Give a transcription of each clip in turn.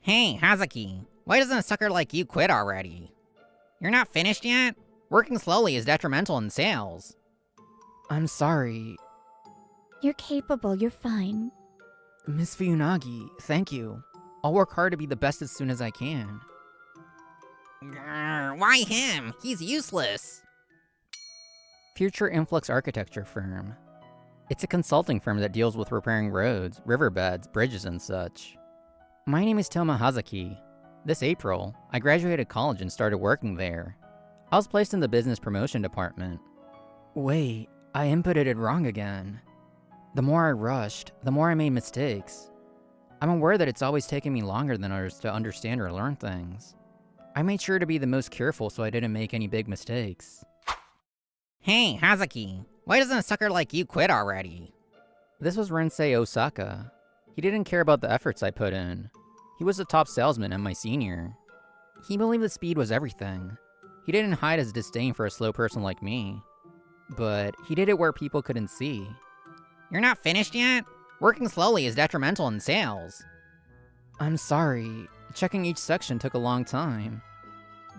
Hey, Hazuki, why doesn't a sucker like you quit already? You're not finished yet? Working slowly is detrimental in sales. I'm sorry. You're capable, you're fine. Miss Fuyunagi, thank you. I'll work hard to be the best as soon as I can. Grr, why him? He's useless. Future Influx Architecture Firm. It's a consulting firm that deals with repairing roads, riverbeds, bridges, and such. My name is Toma Hazuki. This April, I graduated college and started working there. I was placed in the business promotion department. Wait, I inputted it wrong again. The more I rushed, the more I made mistakes. I'm aware that it's always taken me longer than others to understand or learn things. I made sure to be the most careful so I didn't make any big mistakes. Hey, Hazuki, why doesn't a sucker like you quit already? This was Rensei Osaka. He didn't care about the efforts I put in. He was the top salesman and my senior. He believed that speed was everything. He didn't hide his disdain for a slow person like me. But he did it where people couldn't see. You're not finished yet? Working slowly is detrimental in sales. I'm sorry. Checking each section took a long time.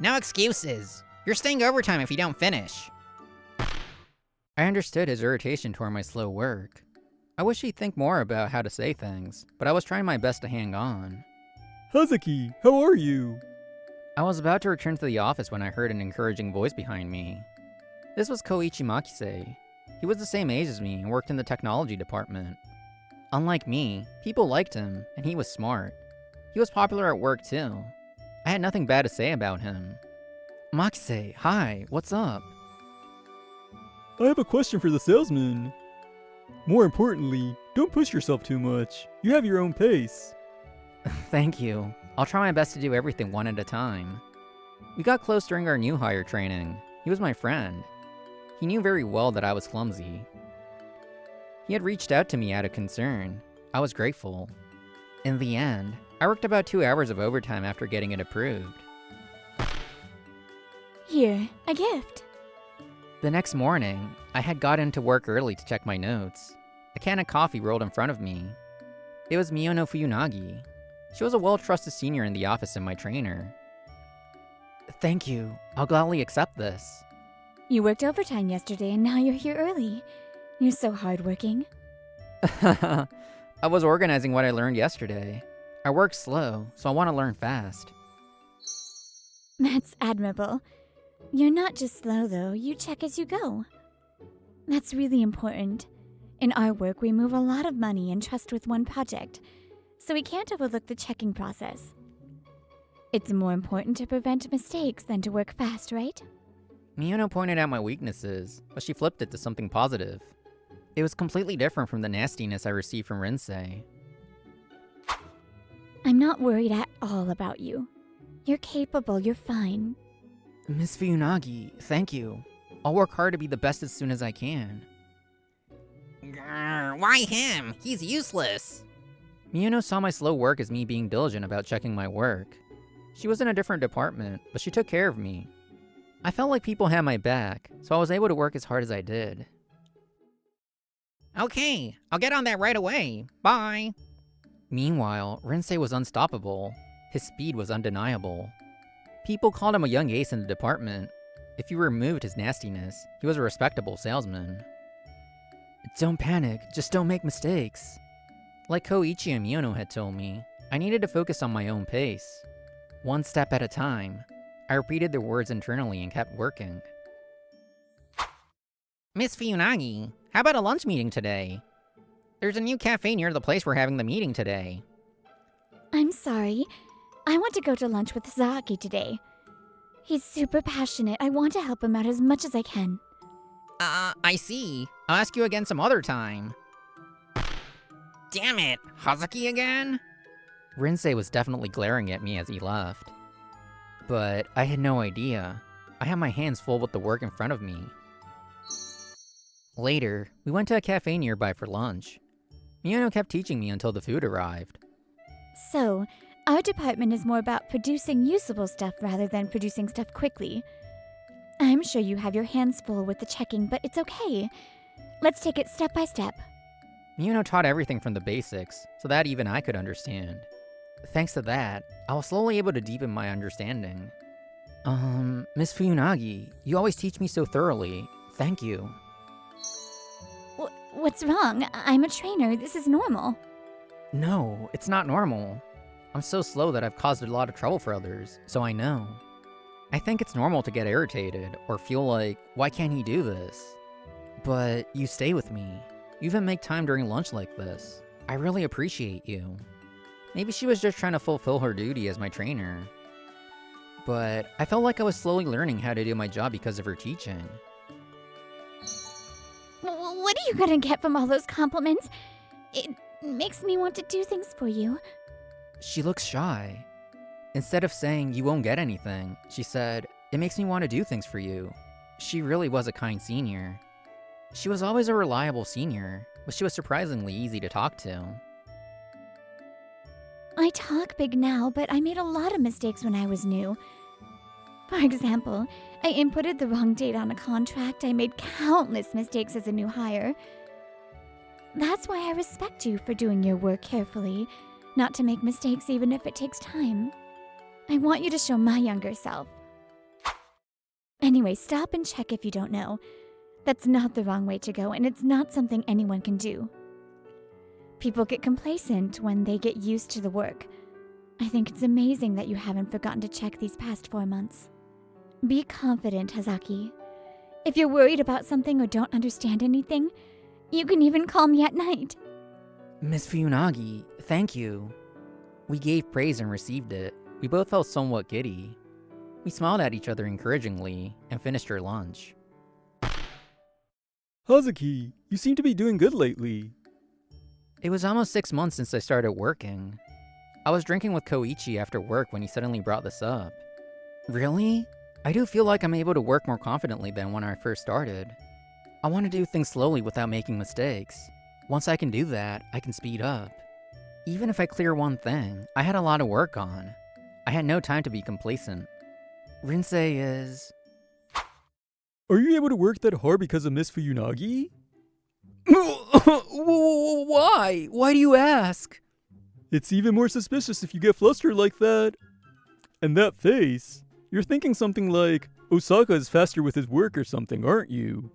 No excuses. You're staying overtime if you don't finish. I understood his irritation toward my slow work. I wish he'd think more about how to say things, but I was trying my best to hang on. Hazuki, how are you? I was about to return to the office when I heard an encouraging voice behind me. This was Koichi Makise. He was the same age as me and worked in the technology department. Unlike me, people liked him, and he was smart. He was popular at work too. I had nothing bad to say about him. Makise, hi, what's up? I have a question for the salesman. More importantly, don't push yourself too much. You have your own pace. Thank you. I'll try my best to do everything one at a time. We got close during our new hire training. He was my friend. He knew very well that I was clumsy. He had reached out to me out of concern. I was grateful. In the end, I worked about 2 hours of overtime after getting it approved. Here, a gift. The next morning, I had got into work early to check my notes. A can of coffee rolled in front of me. It was Miyono Fuyunagi. She was a well-trusted senior in the office and my trainer. Thank you. I'll gladly accept this. You worked overtime yesterday and now you're here early. You're so hardworking. I was organizing what I learned yesterday. I work slow, so I want to learn fast. That's admirable. You're not just slow though, you check as you go. That's really important. In our work, we move a lot of money and trust with one project, so we can't overlook the checking process. It's more important to prevent mistakes than to work fast, right? Miyono pointed out my weaknesses, but she flipped it to something positive. It was completely different from the nastiness I received from Rensei. I'm not worried at all about you. You're capable, you're fine. Miss Fuyunagi, thank you. I'll work hard to be the best as soon as I can. Grr, why him? He's useless. Miyono saw my slow work as me being diligent about checking my work. She was in a different department, but she took care of me. I felt like people had my back, so I was able to work as hard as I did. Okay, I'll get on that right away. Bye. Meanwhile, Rensei was unstoppable. His speed was undeniable. People called him a young ace in the department. If you removed his nastiness, he was a respectable salesman. Don't panic, just don't make mistakes. Like Koichi and Miyono had told me, I needed to focus on my own pace. One step at a time. I repeated their words internally and kept working. Miss Fuyunagi, how about a lunch meeting today? There's a new cafe near the place we're having the meeting today. I'm sorry. I want to go to lunch with Saki today. He's super passionate. I want to help him out as much as I can. I see. I'll ask you again some other time. Damn it, Hazuki again? Rensei was definitely glaring at me as he left. But I had no idea. I had my hands full with the work in front of me. Later, we went to a cafe nearby for lunch. Miyono kept teaching me until the food arrived. So, our department is more about producing usable stuff rather than producing stuff quickly. I'm sure you have your hands full with the checking, but it's okay. Let's take it step by step. Miyono taught everything from the basics, so that even I could understand. Thanks to that, I was slowly able to deepen my understanding. Miss Fuyunagi, you always teach me so thoroughly. Thank you. What's wrong? I'm a trainer. This is normal. No, it's not normal. I'm so slow that I've caused a lot of trouble for others, so I know. I think it's normal to get irritated or feel like, why can't he do this? But you stay with me. You even make time during lunch like this. I really appreciate you. Maybe she was just trying to fulfill her duty as my trainer. But I felt like I was slowly learning how to do my job because of her teaching. What are you gonna get from all those compliments? It makes me want to do things for you. She looks shy. Instead of saying, you won't get anything, she said, it makes me want to do things for you. She really was a kind senior. She was always a reliable senior, but she was surprisingly easy to talk to. I talk big now, but I made a lot of mistakes when I was new. For example, I inputted the wrong date on a contract. I made countless mistakes as a new hire. That's why I respect you for doing your work carefully, not to make mistakes even if it takes time. I want you to show my younger self. Anyway, stop and check if you don't know. That's not the wrong way to go, and it's not something anyone can do. People get complacent when they get used to the work. I think it's amazing that you haven't forgotten to check these past 4 months. Be confident, Hazaki. If you're worried about something or don't understand anything, you can even call me at night. Miss Fuyunagi, thank you. We gave praise and received it. We both felt somewhat giddy. We smiled at each other encouragingly and finished our lunch. Hazuki, you seem to be doing good lately. It was almost 6 months since I started working. I was drinking with Koichi after work when he suddenly brought this up. Really? I do feel like I'm able to work more confidently than when I first started. I want to do things slowly without making mistakes. Once I can do that, I can speed up. Even if I clear one thing, I had a lot of work on. I had no time to be complacent. Rinsei is... Are you able to work that hard because of Miss Fuyunagi? Why? Why do you ask? It's even more suspicious if you get flustered like that. And that face, you're thinking something like, Osaka is faster with his work or something, aren't you?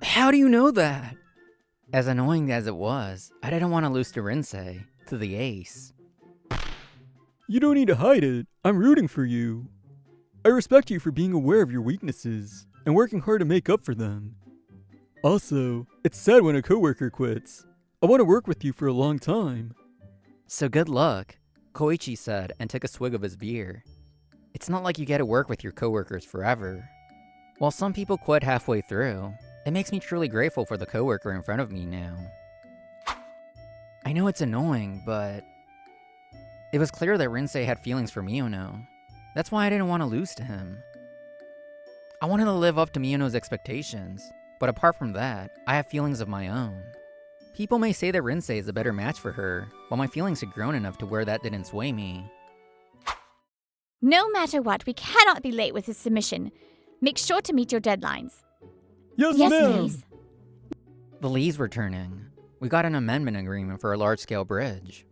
How do you know that? As annoying as it was, I didn't want to lose to Rinsei, to the ace. You don't need to hide it. I'm rooting for you. I respect you for being aware of your weaknesses and working hard to make up for them. Also, it's sad when a coworker quits. I want to work with you for a long time. So good luck, Koichi said and took a swig of his beer. It's not like you get to work with your coworkers forever. While some people quit halfway through, it makes me truly grateful for the coworker in front of me now. I know it's annoying, but it was clear that Rinsei had feelings for Miyuno. That's why I didn't want to lose to him. I wanted to live up to Miyuno's expectations, but apart from that, I have feelings of my own. People may say that Rinsei is a better match for her, but my feelings had grown enough to where that didn't sway me. No matter what, we cannot be late with his submission. Make sure to meet your deadlines. Yes, Yes, ma'am. please. The leaves were turning. We got an amendment agreement for a large-scale bridge.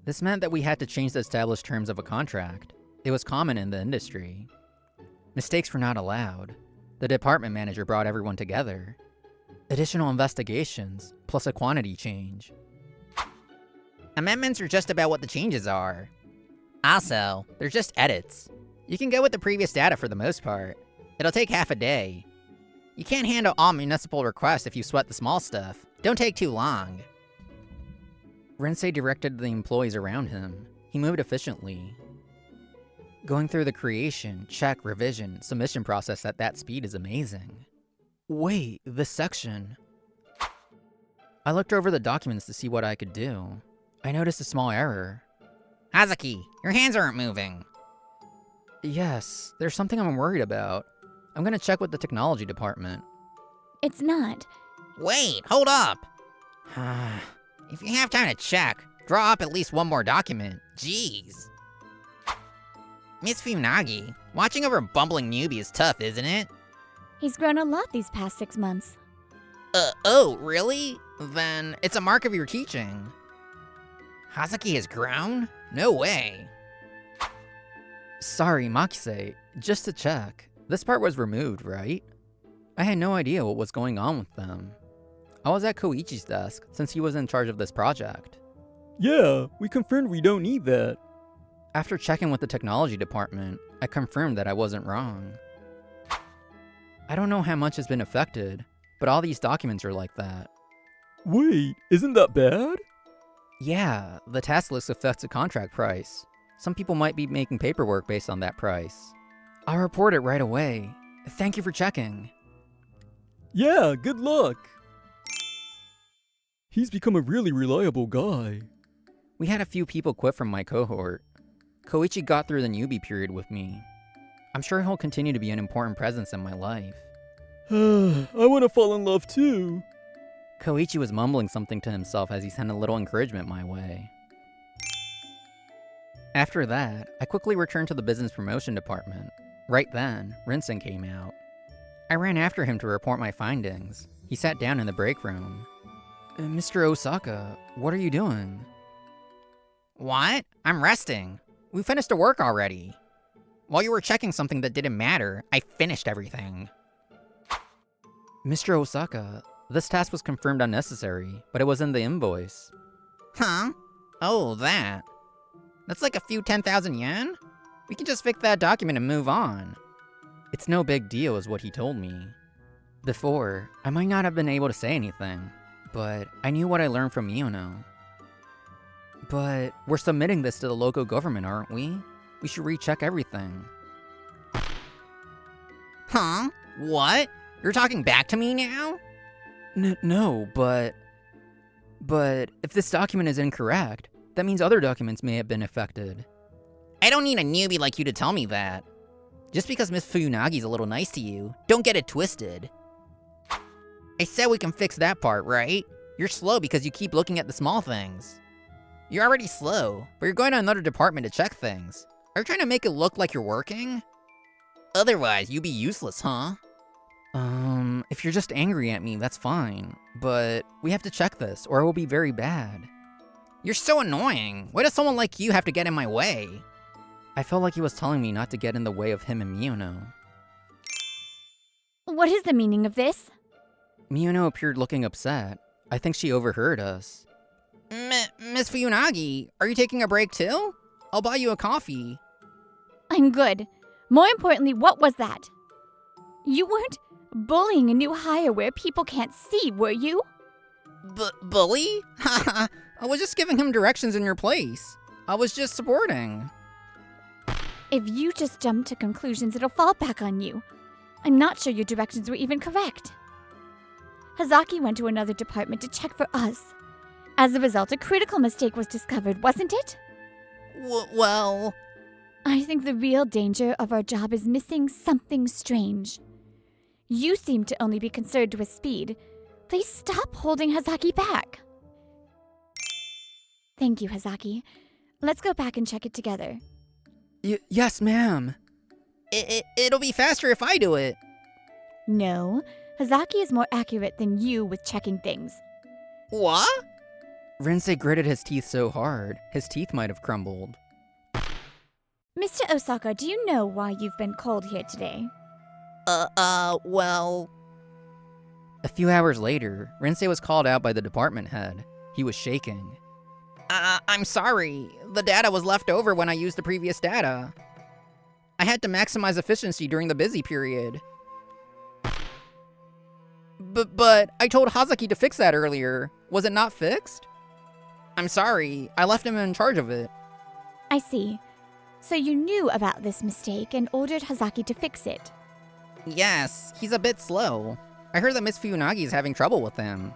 This meant that we had to change the established terms of a contract. It was common in the industry. Mistakes were not allowed. The department manager brought everyone together. Additional investigations, plus a quantity change. Amendments are just about what the changes are. Also, they're just edits. You can go with the previous data for the most part. It'll take half a day. You can't handle all municipal requests if you sweat the small stuff. Don't take too long. Rinsei directed the employees around him. He moved efficiently. Going through the creation, check, revision, submission process at that speed is amazing. Wait, this section. I looked over the documents to see what I could do. I noticed a small error. Hazuki, your hands aren't moving. Yes, there's something I'm worried about. I'm gonna check with the technology department. It's not. Wait, hold up. If you have time to check, draw up at least one more document. Jeez. Miss Funagi, watching over a bumbling newbie is tough, isn't it? He's grown a lot these past 6 months. Oh, really? Then it's a mark of your teaching. Hazuki has grown? No way. Sorry, Makise, just to check. This part was removed, right? I had no idea what was going on with them. I was at Koichi's desk since he was in charge of this project. Yeah, we confirmed we don't need that. After checking with the technology department, I confirmed that I wasn't wrong. I don't know how much has been affected, but all these documents are like that. Wait, isn't that bad? Yeah, the task list affects the contract price. Some people might be making paperwork based on that price. I'll report it right away. Thank you for checking. Yeah, good luck. He's become a really reliable guy. We had a few people quit from my cohort. Koichi got through the newbie period with me. I'm sure he'll continue to be an important presence in my life. I want to fall in love too. Koichi was mumbling something to himself as he sent a little encouragement my way. After that, I quickly returned to the business promotion department. Right then, Rinsen came out. I ran after him to report my findings. He sat down in the break room. Mr. Osaka, what are you doing? What? I'm resting. We finished the work already. While you were checking something that didn't matter, I finished everything. Mr. Osaka, this task was confirmed unnecessary, but it was in the invoice. Huh? Oh, that. That's like a few 10,000 yen? We can just fix that document and move on. It's no big deal is what he told me. Before, I might not have been able to say anything, but I knew what I learned from Miono. But we're submitting this to the local government, aren't we? We should recheck everything. Huh? What? You're talking back to me now? No, but if this document is incorrect, that means other documents may have been affected. I don't need a newbie like you to tell me that. Just because Miss Funagi's a little nice to you, don't get it twisted. I said we can fix that part, right? You're slow because you keep looking at the small things. You're already slow, but you're going to another department to check things. Are you trying to make it look like you're working? Otherwise, you'd be useless, huh? If you're just angry at me, that's fine. But we have to check this, or it will be very bad. You're so annoying. Why does someone like you have to get in my way? I felt like he was telling me not to get in the way of him and Miono. What is the meaning of this? Miono appeared looking upset. I think she overheard us. Miss Funagi, are you taking a break too? I'll buy you a coffee. I'm good. More importantly, what was that? You weren't bullying a new hire where people can't see, were you? Bully? I was just giving him directions in your place. I was just supporting. If you just jump to conclusions, it'll fall back on you. I'm not sure your directions were even correct. Hazaki went to another department to check for us. As a result, a critical mistake was discovered, wasn't it? Well... I think the real danger of our job is missing something strange. You seem to only be concerned with speed. Please stop holding Hazaki back. Thank you, Hazaki. Let's go back and check it together. Yes, ma'am. It'll be faster if I do it. No, Hazaki is more accurate than you with checking things. What? Rinsei gritted his teeth so hard, his teeth might have crumbled. Mr. Osaka, do you know why you've been called here today? Well... A few hours later, Rinsei was called out by the department head. He was shaking. I'm sorry. The data was left over when I used the previous data. I had to maximize efficiency during the busy period. But I told Hazaki to fix that earlier. Was it not fixed? I'm sorry. I left him in charge of it. I see. So you knew about this mistake and ordered Hazaki to fix it. Yes, he's a bit slow. I heard that Miss Funagi is having trouble with him.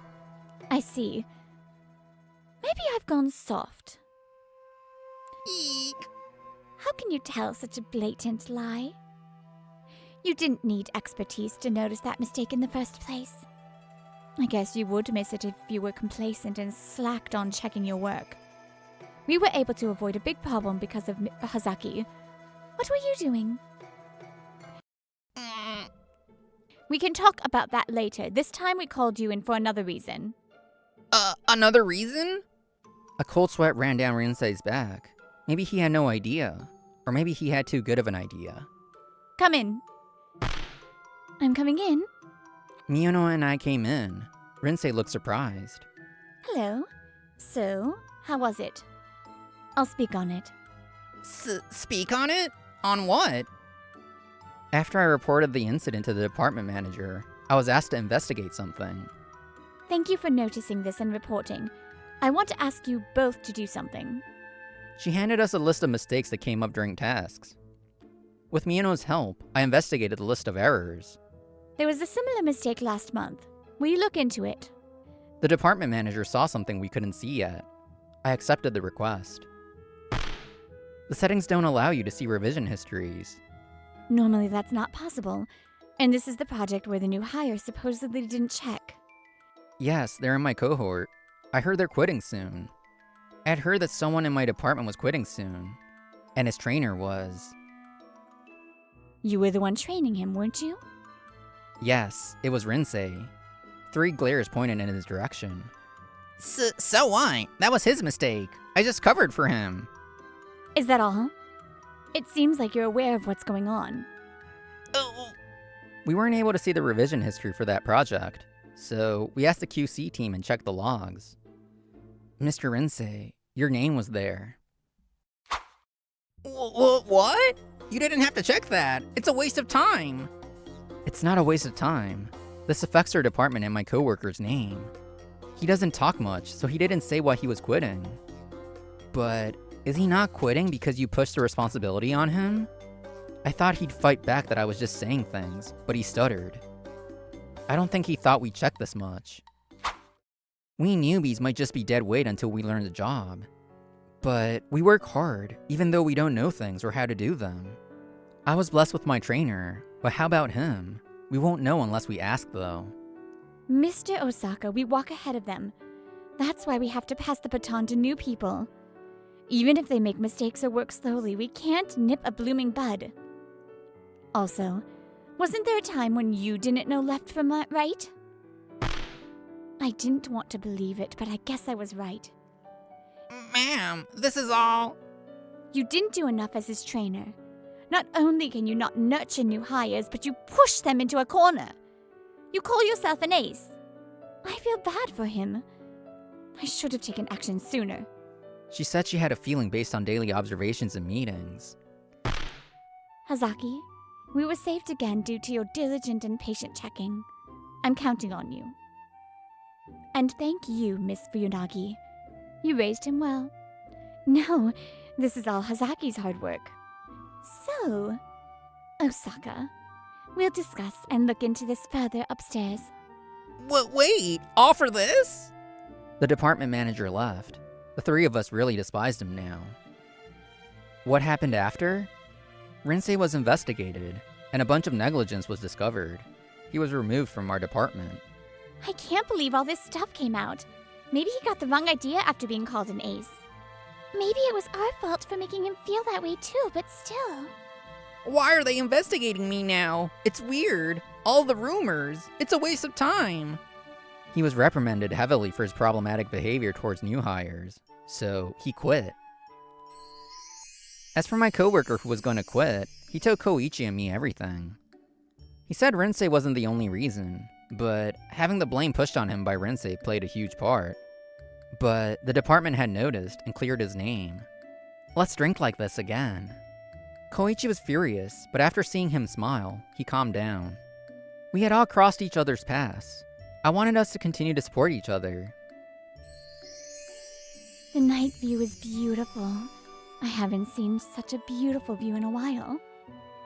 I see. Maybe I've gone soft. Eek. How can you tell such a blatant lie? You didn't need expertise to notice that mistake in the first place. I guess you would miss it if you were complacent and slacked on checking your work. We were able to avoid a big problem because of Hazaki. What were you doing? We can talk about that later. This time we called you in for another reason. Another reason? A cold sweat ran down Rinsei's back. Maybe he had no idea. Or maybe he had too good of an idea. Come in. I'm coming in. Miyono and I came in. Rinsei looked surprised. Hello. So, how was it? I'll speak on it. Speak on it? On what? After I reported the incident to the department manager, I was asked to investigate something. Thank you for noticing this and reporting. I want to ask you both to do something. She handed us a list of mistakes that came up during tasks. With Miyono's help, I investigated the list of errors. There was a similar mistake last month. Will you look into it? The department manager saw something we couldn't see yet. I accepted the request. The settings don't allow you to see revision histories. Normally that's not possible. And this is the project where the new hire supposedly didn't check. Yes, they're in my cohort. I heard they're quitting soon. I had heard that someone in my department was quitting soon. And his trainer was... You were the one training him, weren't you? Yes, it was Rinsei. 3 glares pointed in his direction. So what? That was his mistake. I just covered for him. Is that all? It seems like you're aware of what's going on. Oh, We weren't able to see the revision history for that project, so we asked the QC team and checked the logs. Mr. Rinsei, your name was there. what? You didn't have to check that. It's a waste of time. It's not a waste of time. This affects our department and my coworker's name. He doesn't talk much, so he didn't say why he was quitting. But is he not quitting because you pushed the responsibility on him? I thought he'd fight back that I was just saying things, but he stuttered. I don't think he thought we checked this much. We newbies might just be dead weight until we learn the job. But we work hard, even though we don't know things or how to do them. I was blessed with my trainer, but how about him? We won't know unless we ask, though. Mr. Osaka, we walk ahead of them. That's why we have to pass the baton to new people. Even if they make mistakes or work slowly, we can't nip a blooming bud. Also, wasn't there a time when you didn't know left from right? I didn't want to believe it, but I guess I was right. Ma'am, this is all... You didn't do enough as his trainer. Not only can you not nurture new hires, but you push them into a corner. You call yourself an ace. I feel bad for him. I should have taken action sooner. She said she had a feeling based on daily observations and meetings. Hazaki, we were saved again due to your diligent and patient checking. I'm counting on you. And thank you, Miss Fuyunagi. You raised him well. No, this is all Hazaki's hard work. So, Osaka, we'll discuss and look into this further upstairs. Wait, all for this? The department manager left. The 3 of us really despised him now. What happened after? Rinsei was investigated, and a bunch of negligence was discovered. He was removed from our department. I can't believe all this stuff came out. Maybe he got the wrong idea after being called an ace. Maybe it was our fault for making him feel that way too, but still. Why are they investigating me now? It's weird. All the rumors. It's a waste of time. He was reprimanded heavily for his problematic behavior towards new hires, so he quit. As for my coworker who was going to quit, he told Koichi and me everything. He said Rinsei wasn't the only reason, but having the blame pushed on him by Rinsei played a huge part. But the department had noticed and cleared his name. Let's drink like this again. Koichi was furious, but after seeing him smile, he calmed down. We had all crossed each other's paths. I wanted us to continue to support each other. The night view is beautiful. I haven't seen such a beautiful view in a while.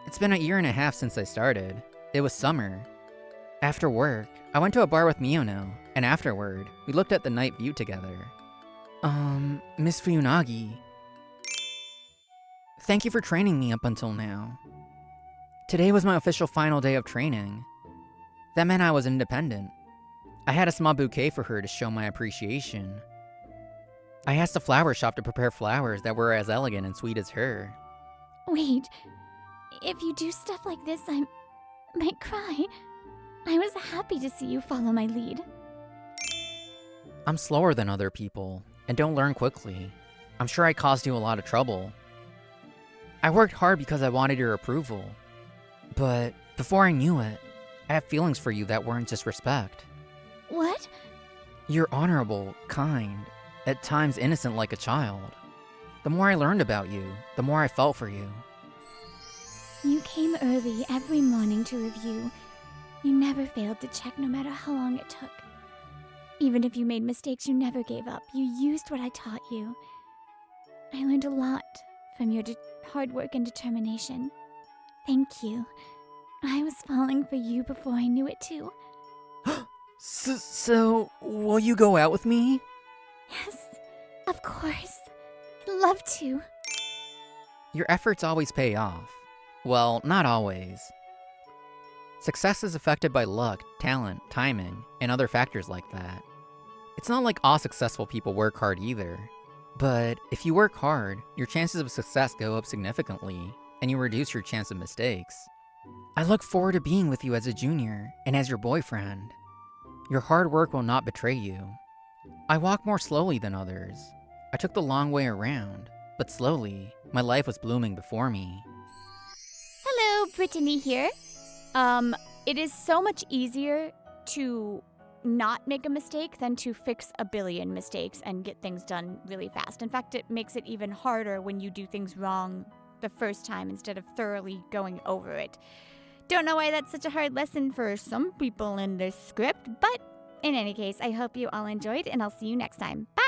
It's been 1.5 years since I started. It was summer. After work, I went to a bar with Miyono, and afterward, we looked at the night view together. Miss Fuyunagi. Thank you for training me up until now. Today was my official final day of training. That meant I was independent. I had a small bouquet for her to show my appreciation. I asked the flower shop to prepare flowers that were as elegant and sweet as her. Wait, if you do stuff like this, I might cry. I was happy to see you follow my lead. I'm slower than other people, and don't learn quickly. I'm sure I caused you a lot of trouble. I worked hard because I wanted your approval. But before I knew it, I have feelings for you that weren't just respect. What? You're honorable, kind, at times innocent like a child. The more I learned about you, the more I felt for you. You came early every morning to review. You never failed to check no matter how long it took. Even if you made mistakes, you never gave up. You used what I taught you. I learned a lot from your hard work and determination. Thank you. I was falling for you before I knew it too. So, will you go out with me? Yes, of course. I'd love to. Your efforts always pay off. Well, not always. Success is affected by luck, talent, timing, and other factors like that. It's not like all successful people work hard either. But if you work hard, your chances of success go up significantly, and you reduce your chance of mistakes. I look forward to being with you as a junior and as your boyfriend. Your hard work will not betray you. I walk more slowly than others. I took the long way around, but slowly, my life was blooming before me. Hello, Brittany here. It is so much easier to not make a mistake than to fix a billion mistakes and get things done really fast. In fact, it makes it even harder when you do things wrong the first time instead of thoroughly going over it. Don't know why that's such a hard lesson for some people in this script, but in any case, I hope you all enjoyed, and I'll see you next time. Bye!